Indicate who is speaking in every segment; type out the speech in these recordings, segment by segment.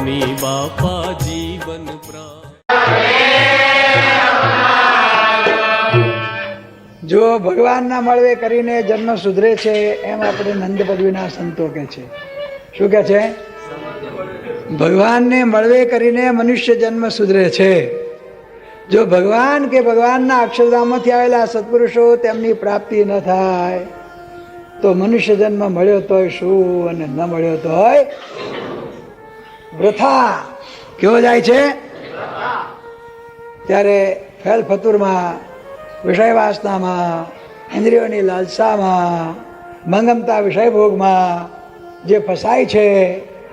Speaker 1: સ્વામી બાપા જીવન
Speaker 2: જો ભગવાનના મળવે કરીને જન્મ સુધરે છે એમ આપણે નંદ પદવીના સંતો કહે છે. શું કહે છે? ભગવાનને મળવે કરીને મનુષ્ય જન્મ સુધરે છે. જો ભગવાન કે ભગવાનના અક્ષરધામમાંથી આવેલા સત્પુરુષો તેમની પ્રાપ્તિ ન થાય તો મનુષ્ય જન્મ મળ્યો તોય શું અને ન મળ્યો તોય વૃથા. કેવો જાય છે? ત્યારે ફેલ ફતુરમાં, વિષય વાસનામાં, ઇન્દ્રિયોની લાલસામાં, મંગમતા વિષય ભોગમાં જે ફસાય છે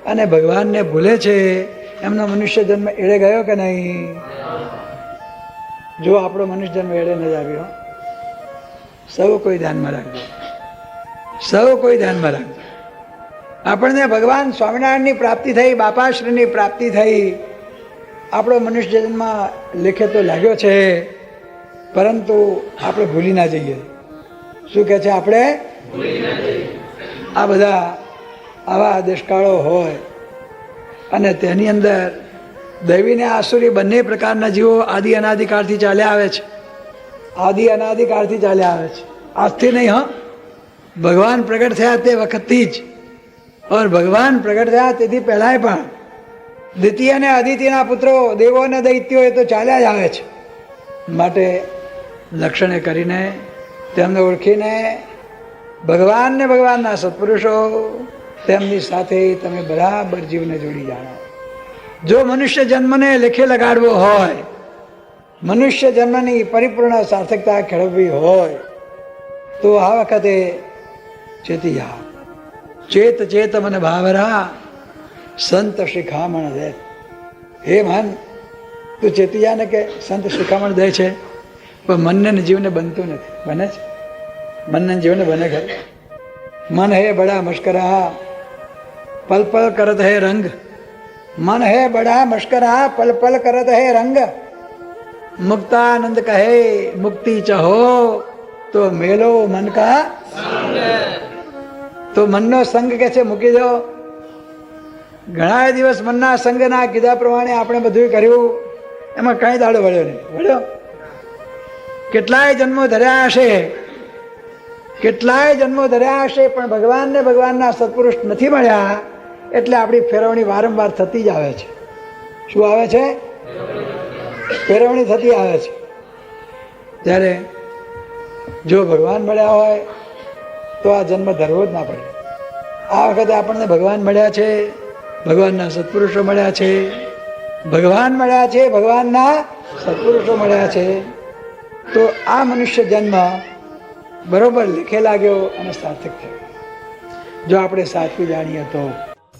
Speaker 2: અને ભગવાનને ભૂલે છે એમનો મનુષ્ય જન્મ એળે ગયો કે નહીં? જો આપણો મનુષ્ય જન્મ એળે ન જ આવ્યો, સૌ કોઈ ધ્યાનમાં રાખજો, સૌ કોઈ ધ્યાનમાં રાખજો. આપણને ભગવાન સ્વામિનારાયણની પ્રાપ્તિ થઈ, બાપાશ્રીની પ્રાપ્તિ થઈ, આપણો મનુષ્ય જન્મ લેખે તો લાગ્યો છે, પરંતુ આપણે ભૂલી ના જઈએ. શું કહે છે? આપણે આ બધા આવા દેશકાળો હોય અને તેની અંદર દૈવી ને આસુરી બંને પ્રકારના જીવો આદિ અનાદિકાળથી ચાલ્યા આવે છે. આદિ અનાદિકાળથી ચાલ્યા આવે છે, આજથી નહીં. હા, ભગવાન પ્રગટ થયા તે વખતથી જ, ઓર ભગવાન પ્રગટ થયા તેથી પહેલાંય પણ દ્વિતીય અને અદિતિના પુત્રો, દેવો અને દૈત્યો એ તો ચાલ્યા જ આવે છે. માટે લક્ષણે કરીને તેમને ઓળખીને ભગવાન ને ભગવાનના સત્પુરુષો તેમની સાથે તમે બરાબર જીવને જોડી જાણો. જો મનુષ્ય જન્મને લેખે લગાડવો હોય, મનુષ્ય જન્મની પરિપૂર્ણ સાર્થકતા ખેડવવી હોય તો આ વખતે ચેતી જા. ચેત ચેત મને ભાવરા સંત શિખામણ દે. હે મન, તું ચેતી જા ને કે સંત શિખામણ દે છે, પણ મનને ને જીવને બનતું નથી. બને છે? મનને જીવને બને ખરું? મન હે બડા મશ્કરા પલ પલ કરત હે રંગ. મન હે બડા મશ્કરા પલ પલ કરત હે રંગ. મુક્તાનંદ કહે મુક્તિ ચાહો તો મેલો મન કા સંગ. તો મનનો સંગ કે છે મૂકી દો. ઘણા દિવસ મનના સંગના કીધા પ્રમાણે આપણે બધું કર્યું, એમાં કઈ દાડો વળ્યો નહીં. વળ્યો? કેટલાય જન્મો ધર્યા હશે, કેટલાય જન્મો ધર્યા હશે, પણ ભગવાનને ભગવાનના સત્પુરુષ નથી મળ્યા એટલે આપણી ફેરવણી વારંવાર થતી જ આવે છે. શું આવે છે? ફેરવણી થતી આવે છે. ત્યારે જો ભગવાન મળ્યા હોય તો આ જન્મ ધરવો જ ના પડે. આ વખતે આપણને ભગવાન મળ્યા છે, ભગવાનના સત્પુરુષો મળ્યા છે, ભગવાન મળ્યા છે, ભગવાનના સત્પુરુષો મળ્યા છે, તો આ મનુષ્ય જન્મ બરોબર લેખે લાગ્યો અને સાર્થક થયો. જો આપણે સાચું જાણીએ તો.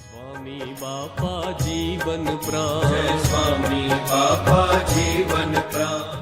Speaker 1: સ્વામી બાપા જીવન પ્રાણ, સ્વામી બાપા જીવન પ્રાણ.